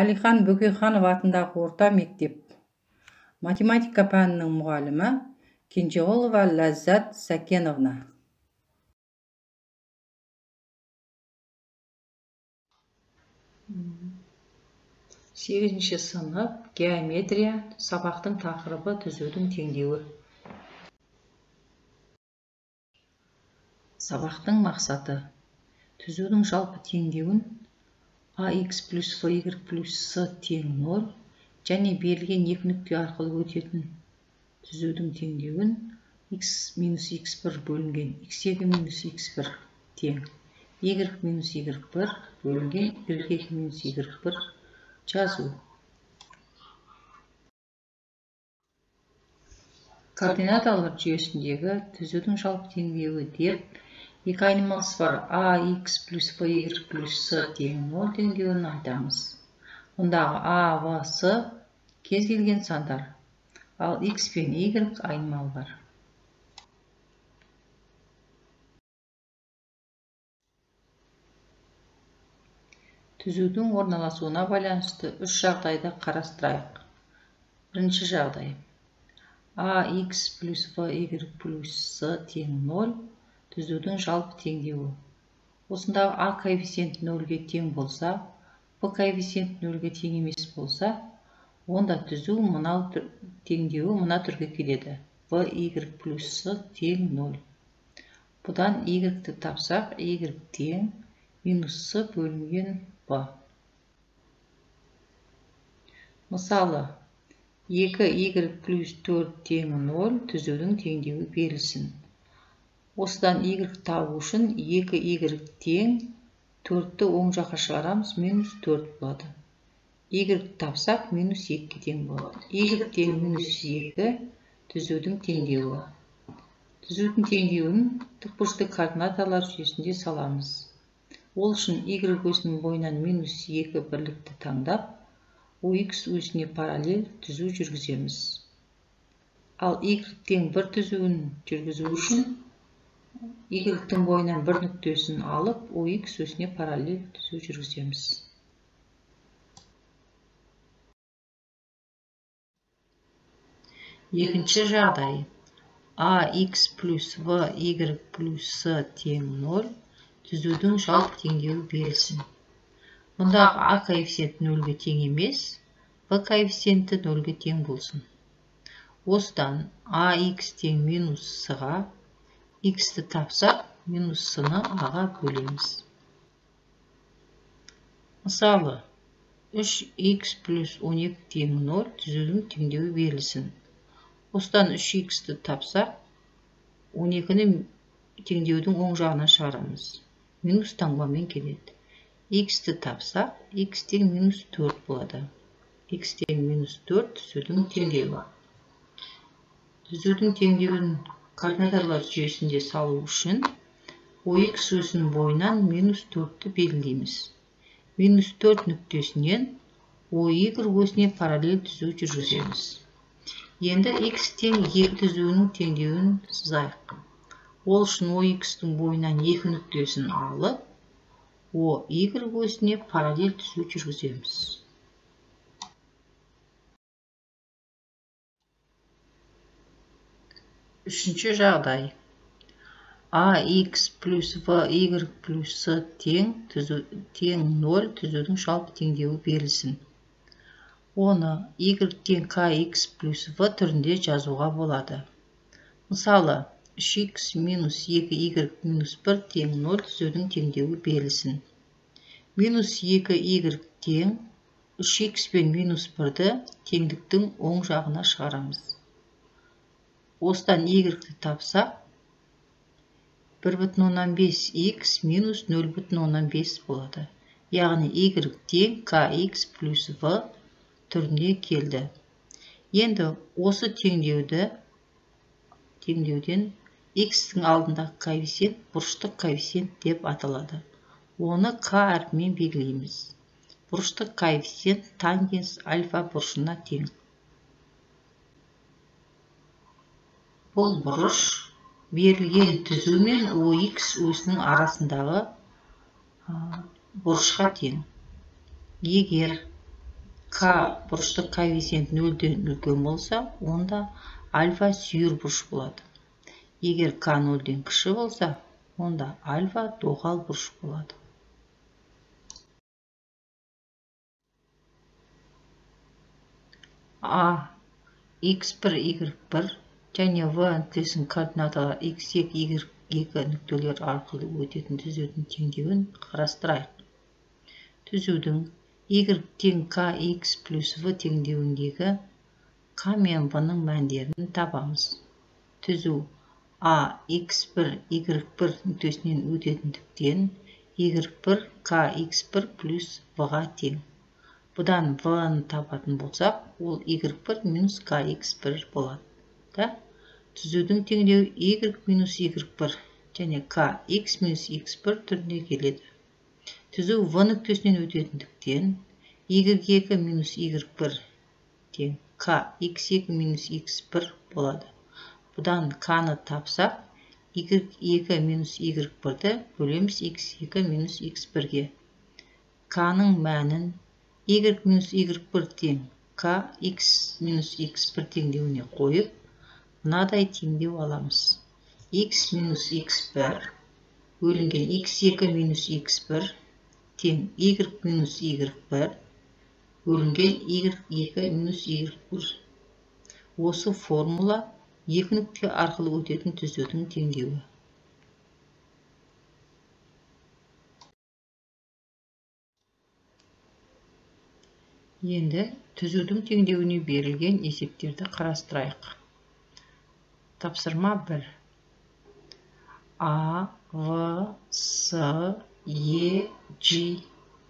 Әлихан Бөкейханов атындағы орта мектеп математика пәнінің мұғалімі Кенжеғұлова Ләззат Сәкеновна. Сегізінші сынып геометрия сабақтың тақырыбы түзудің теңдеуі. Сабақтың мақсаты түзудің жалпы теңдеуін ax плюс y плюс c тең 0 және берілген екі нүкте арқылы өтетін түзудің теңдеуін x минус x1 бөлінген x2 минус x1 тең y минус y1 бөлінген y2 минус y1 жазу. Координаталар жүйесіндегі түзудің жалпы теңдеуі деп екі айнымалысы бар ax плюс y плюс c тең 0 теңдеуін айтамыз. Ондағы a, v, c кез келген сандар, ал x пен y айнымалы бар. Түзудің орналасуына байланысты үш жағдайды қарастырайық. Бірінші жағдай. ax плюс y плюс c тең 0 түзудің жалпы теңдеуі. Осындағы a коэффициенті 0-ге тең болса, b коэффициенті 0-ге тең емес болса, онда түзу теңдеуі мына түрге келеді. y плюс c тең 0. Бұдан y-ті тапсақ, y тең минус c бөлінген b. Мысалы, 2y плюс 4 тең 0 түзудің теңдеуі берілсін. Осыдан y табу үшін 2y тең 4-ті оң жаққа шығарамыз, минус 4 болады. Y тапсақ, минус 2-ге тең болады. Y тең минус 2 түзудің теңдеуі. Түзудің теңдеуін тікбұрышты координаталар жүйесінде саламыз. Ол үшін y осінің бойынан минус 2 бірлікті таңдап, ox өзіне параллель түзу жүргіземіз. Ал y тең 1 түзуін жүргізу үшін y-тің бойынан бір нүктесін алып, ox өзіне параллель түзу жүргіземіз. Екінші жағдай. ax плюс y плюс c тең 0 түзудің жалпы теңдеуі берілсін. Мұндағы a коэффициенті 0-ге тең емес, b коэффициенті 0-ге тең болсын. Осыдан ax тең минус c-ға x-ті тапсақ, минус c-ны a-ға бөлеміз. Мысалы, 3x плюс 12 тең 0 түзудің теңдеуі берілсін. Осыдан 3x-ті тапсақ, 12-ні теңдеудің оң жағына шығарамыз. Минус таңбамен келеді. X-ті тапсақ, x тең минус 4 болады. X тең минус 4 түзудің теңдеуі. Түзудің теңдеуін координаталар жүйесінде салу үшін ox өзінің бойынан минус 4-ті белгілейміз. Минус 4 нүктесінен oy өзіне параллель түзу жүргіземіз. Енді x тең 2 түзуінің теңдеуін сызайық. Ол үшін ox-тің бойынан 2 нүктесін алып, oy өзіне параллель түзу жүргіземіз. Үшінші жағдай. ax плюс y плюс c тең 0 түзудің жалпы теңдеуі берілсін. Оны y тең kx плюс v түрінде жазуға болады. Мысалы, 3x минус 2y минус 1 тең 0 түзудің теңдеуі берілсін. Минус 2y тең 3x пен минус 1-ді теңдіктің оң жағына шығарамыз. Осыдан y-ті тапсақ, 1,5x минус 0,5 болады. Яғни y тең kx плюс v түріне келді. Енді осы теңдеуден x-тің алдындағы коэффициент бұрыштық коэффициент деп аталады. Оны k әрпімен белгілейміз. Бұрыштық коэффициент тангенс альфа бұрышына тең. Бұл бұрыш берілген түзу мен ox өзінің арасындағы бұрышқа тең. Егер К бұрыштық коэффициент 0-ден үлкен болса, онда альфа сүйір бұрыш болады. Егер К 0-ден кіші болса, онда альфа доғал бұрыш болады. А x1, y1 және v нүктесінің координаталары x2, y2 нүктелер арқылы өтетін түзудің теңдеуін қарастырайық. Түзудің y тең kx плюс v теңдеуіндегі k мен v-ның мәндерін табамыз. Түзу a x1, y1 нүктесінен өтетіндіктен y1 kx1 плюс v-ға тең. Бұдан v-ны табатын болсақ, ол y1 минус kx1 болады. Түзудің теңдеуі y минус y1 және kx минус x1 түрінде келеді. Түзу v нүктесінен өтетіндіктен y2 минус y1 тең kx2 минус x1 болады. Бұдан k-ны тапсақ, y2 минус y1-ді бөлеміз x2 минус x1-ге. K-ның мәнін y минус y1 тең kx минус x1 теңдеуіне қойып, мынадай теңдеу аламыз. X минус x1 бөлінген x2 минус x1 тең y минус y1 бөлінген y2 минус y1. Осы формула екі нүкте арқылы өтетін түзудің теңдеуі. Енді түзудің теңдеуіне берілген есептерді қарастырайық. Тапсырма 1. A, V, S, E, G,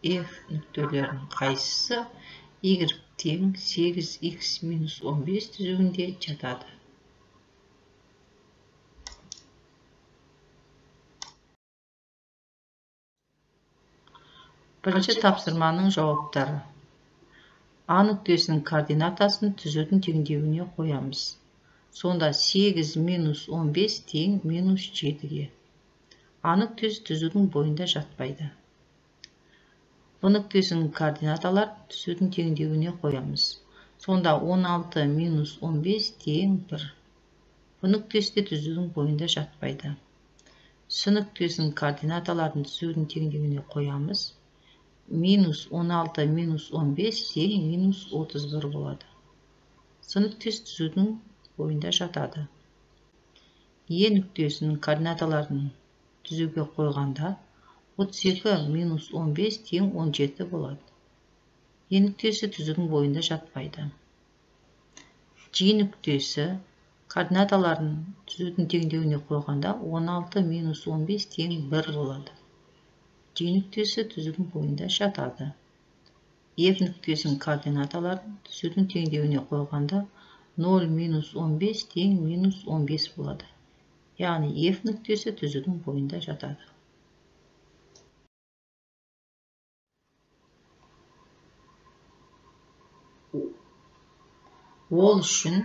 F нүктелерінің қайсысы y тең 8x минус 15 түзуінде жатады. Бірінші тапсырманың жауаптары. A нүктесінің координатасын түзудің теңдеуіне қоямыз. Сонда 8 минус 15 тең минус 7-ге. A нүктесі түзудің бойында жатпайды. V нүктесінің координаталар түзудің теңдеуіне қоямыз. Сонда 16 минус 15 тең 1. V нүктесі де түзудің бойында жатпайды. S нүктесінің координаталарын түзудің теңдеуіне қоямыз. Минус 16 минус 15 тең минус 31 болады. С нүктесі түзудің бойында жатады. E нүктесінің координаталарын түзуге қойғанда 32 минус 15 тең 17 болады. E нүктесі түзудің бойында жатпайды. G нүктесі координаталарын түзудің теңдеуіне қойғанда 16 минус 15 тең 1 болады. G нүктесі түзудің бойында жатады. F нүктесінің координаталарын түзудің теңдеуіне қойғанда 0 минус 15 тең минус 15 болады. Яғни F нүктесі түзудің бойында жатады. Ол үшін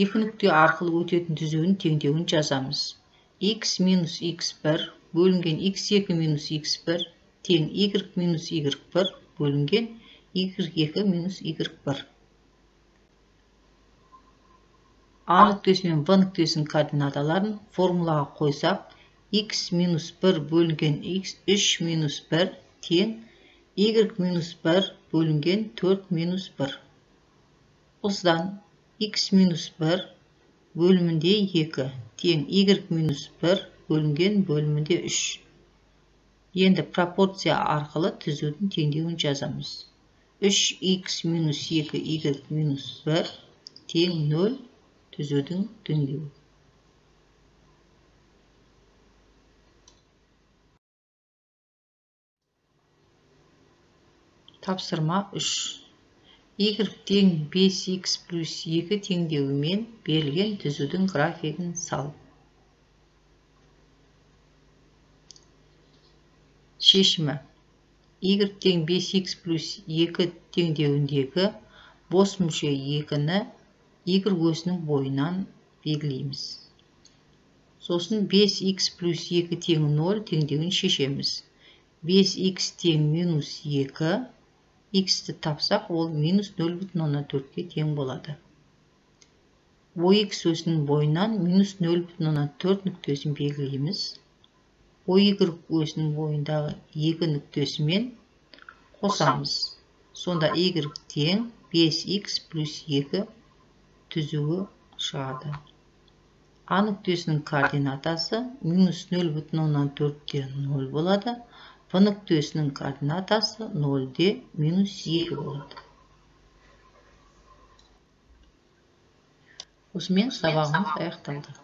екі нүкте арқылы өтетін түзудің теңдеуін жазамыз. X минус x1 бөлінген x2 минус x1 тең y минус y1 бөлінген y2 минус y1. A нүктесі мен V нүктесінің координаталарын формулаға қойсақ, x минус 1 бөлінген x3 минус 1 тең y минус 1 бөлінген 4 минус 1. Осыдан x минус 1 бөлімінде 2 тең y минус 1 бөлінген бөлімінде 3. Енді пропорция арқылы түзудің теңдеуін жазамыз. 3x минус 2 y минус 1 тең 0 түзудің теңдеуі. Тапсырма 3. Y тең 5x плюс 2 теңдеуімен берілген түзудің графигін сал. Шешімі. Y тең 5x плюс 2 теңдеуіндегі бос мүше 2-ні y осінің бойынан белгілейміз. Сосын 5x плюс 2 тең 0 теңдеуін шешеміз. 5x тең минус 2 x'ті тапсақ, ол минус 0,4-ке тең болады. OX осінің бойынан минус 0,4 нүктесін белгілейміз. OY осінің бойындағы 2 нүктесімен қосамыз. Сонда y тең 5x плюс 2 түзуі шығады. A нүктесінің координатасы минус 0,4-те 0 болады. V нүктесінің координатасы 0-де минус 2 болады. Осымен сабағымыз аяқталды.